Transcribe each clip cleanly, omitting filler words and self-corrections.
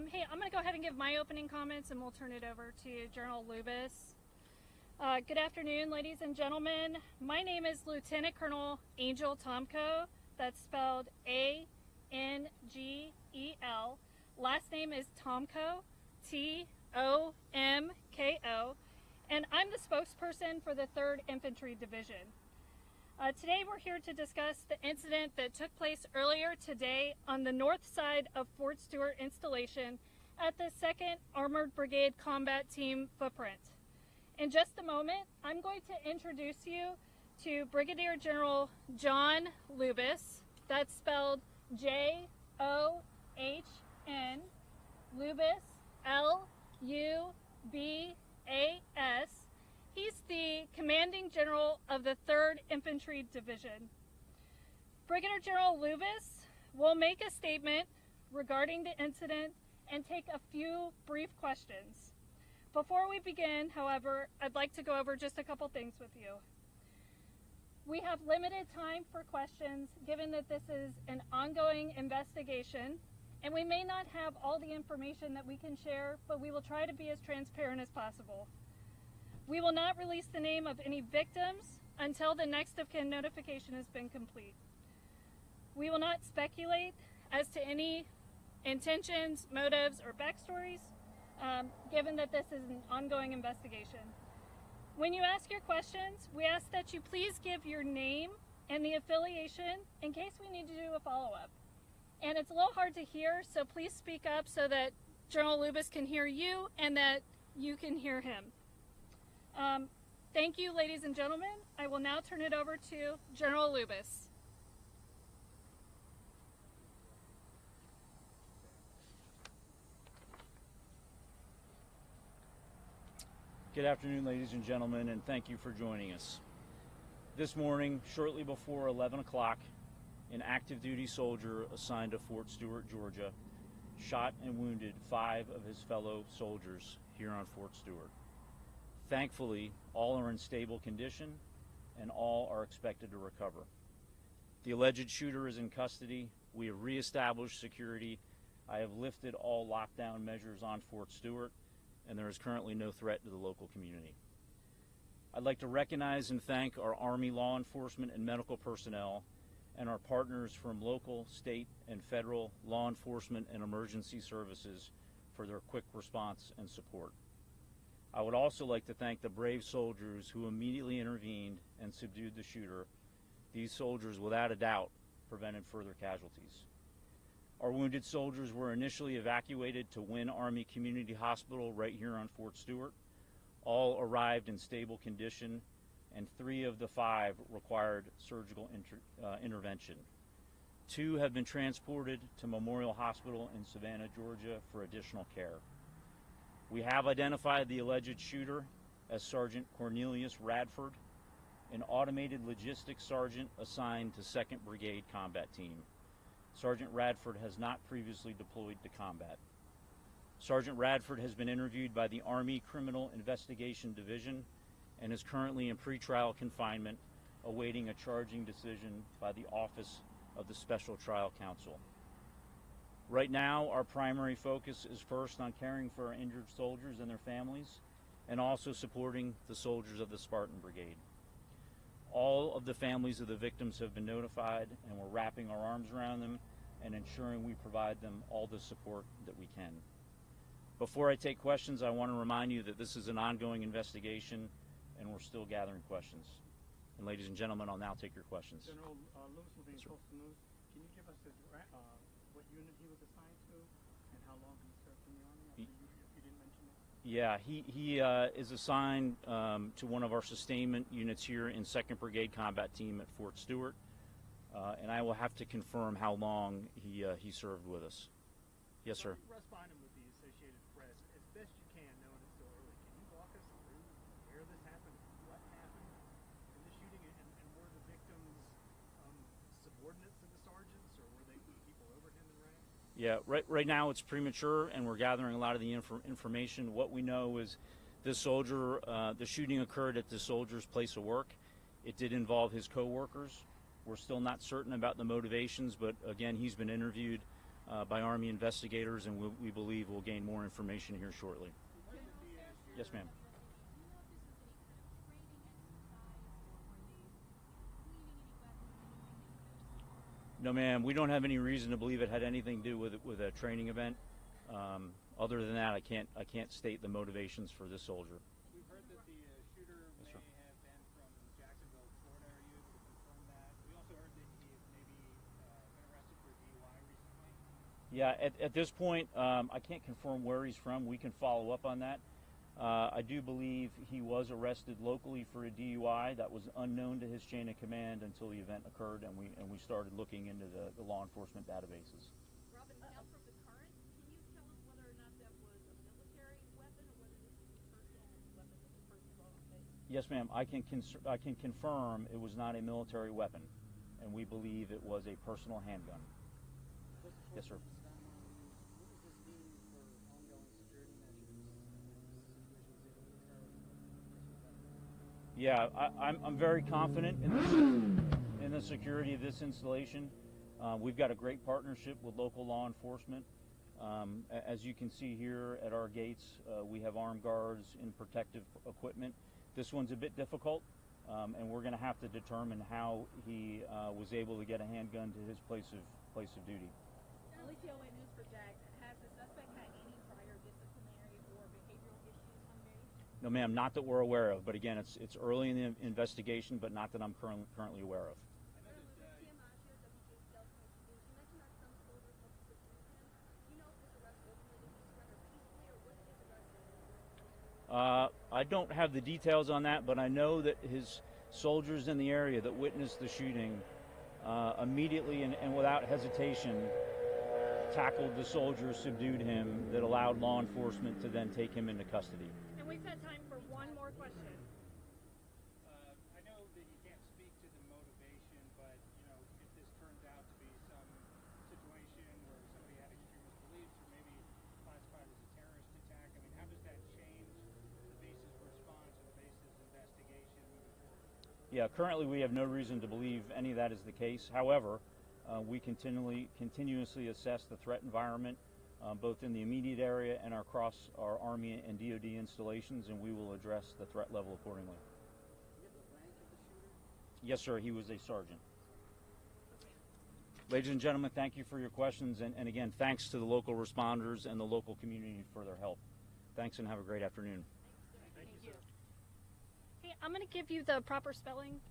Hey, I'm going to go ahead and give my opening comments and we'll turn it over to General Lubis. Good afternoon, ladies and gentlemen. My name is Lieutenant Colonel Angel Tomko. That's spelled A-N-G-E-L. Last name is Tomko, T-O-M-K-O. And I'm the spokesperson for the 3rd Infantry Division. Today we're here to discuss the incident that took place earlier today on the north side of Fort Stewart installation at the 2nd Armored Brigade Combat Team footprint. In just a moment, I'm going to introduce you to Brigadier General John Lubis. That's spelled J-O-H-N, Lubis, L-U-B-A-S. He's the Commanding General of the 3rd Infantry Division. Brigadier General Lubis will make a statement regarding the incident and take a few brief questions. Before we begin, however, I'd like to go over just a couple things with you. We have limited time for questions given that this is an ongoing investigation, and we may not have all the information that we can share, but we will try to be as transparent as possible. We will not release the name of any victims until the next of kin notification has been complete. We will not speculate as to any intentions, motives, or backstories, given that this is an ongoing investigation. When you ask your questions, we ask that you please give your name and the affiliation in case we need to do a follow-up. And it's a little hard to hear, so please speak up so that General Lubis can hear you and that you can hear him. Thank you, ladies and gentlemen. I will now turn it over to General Lubis. Good afternoon, ladies and gentlemen, and thank you for joining us. This morning, shortly before 11 o'clock, an active duty soldier assigned to Fort Stewart, Georgia, shot and wounded 5 of his fellow soldiers here on Fort Stewart. Thankfully, all are in stable condition and all are expected to recover. The alleged shooter is in custody. We have reestablished security. I have lifted all lockdown measures on Fort Stewart, and there is currently no threat to the local community. I'd like to recognize and thank our Army law enforcement and medical personnel and our partners from local, state, and federal law enforcement and emergency services for their quick response and support. I would also like to thank the brave soldiers who immediately intervened and subdued the shooter. These soldiers, without a doubt, prevented further casualties. Our wounded soldiers were initially evacuated to Wynn Army Community Hospital right here on Fort Stewart. All arrived in stable condition, and 3 of the 5 required surgical intervention. 2 have been transported to Memorial Hospital in Savannah, Georgia for additional care. We have identified the alleged shooter as Sergeant Cornelius Radford, an automated logistics sergeant assigned to 2nd Brigade Combat Team. Sergeant Radford has not previously deployed to combat. Sergeant Radford has been interviewed by the Army Criminal Investigation Division and is currently in pretrial confinement, awaiting a charging decision by the Office of the Special Trial Counsel. Right now, our primary focus is first on caring for our injured soldiers and their families, and also supporting the soldiers of the Spartan Brigade. All of the families of the victims have been notified, and we're wrapping our arms around them and ensuring we provide them all the support that we can. Before I take questions, I want to remind you that this is an ongoing investigation, and we're still gathering questions. And ladies and gentlemen, I'll now take your questions. General Lewis with the Postal News, can you give us what unit he was assigned to and how long he served in the Army? If you didn't mention it. Yeah, he is assigned to one of our sustainment units here in 2nd Brigade Combat Team at Fort Stewart, and I will have to confirm how long he served with us. Yes, sir. Corresponding with the Associated Press, as best you can, knowing it's still early, can you walk us through where this happened, what happened in the shooting, and were the victims subordinates to the sergeants, or were they people over him in rank? Yeah, right now it's premature, and we're gathering a lot of the information. What we know is this soldier, the shooting occurred at the soldier's place of work. It did involve his co-workers. We're still not certain about the motivations, but again, he's been interviewed by Army investigators, and we believe we'll gain more information here shortly. Yes, ma'am. No, ma'am. We don't have any reason to believe it had anything to do with a training event. Other than that, I can't state the motivations for this soldier. We've heard that the shooter may have been from Jacksonville, Florida. Are you able to confirm that? We also heard that he maybe been arrested for DUI recently. Yeah, at this point, I can't confirm where he's from. We can follow up on that. I do believe he was arrested locally for a DUI. That was unknown to his chain of command until the event occurred, and we started looking into the law enforcement databases. Robin, now from the current, can you tell us whether or not that was a military weapon or whether this was a personal weapon that the person brought on base? Yes, ma'am. I can confirm it was not a military weapon, and we believe it was a personal handgun. Yes, sir. Yeah, I'm very confident in the security of this installation. We've got a great partnership with local law enforcement. As you can see here at our gates, we have armed guards in protective equipment. This one's a bit difficult, and we're going to have to determine how he was able to get a handgun to his place of duty. Alicia News for Jack. Has the suspect had any prior disciplinary or behavioral issues on base? No, ma'am, not that we're aware of. But again, it's early in the investigation, but not that I'm currently aware of. I don't have the details on that, but I know that his soldiers in the area that witnessed the shooting immediately and without hesitation tackled the soldier, subdued him, that allowed law enforcement to then take him into custody. And we've got time for one more question. I know that you can't speak to the motivation, but if this turns out to be some situation where somebody had extremist beliefs or maybe classified as a terrorist attack, I mean, how does that change the basis of response or the basis of investigation moving forward? Yeah, currently we have no reason to believe any of that is the case. However, we continuously assess the threat environment, both in the immediate area and across our Army and DoD installations, and we will address the threat level accordingly. Yes, sir. He was a sergeant. Ladies and gentlemen, thank you for your questions, and again, thanks to the local responders and the local community for their help. Thanks, and have a great afternoon. Thank you, sir. Hey, I'm going to give you the proper spelling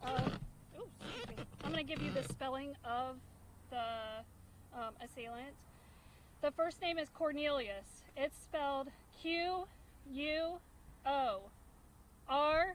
of. I'm going to give you the spelling of the assailant. The first name is Cornelius. It's spelled Q-U-O-R-N-E-L-I-U-S.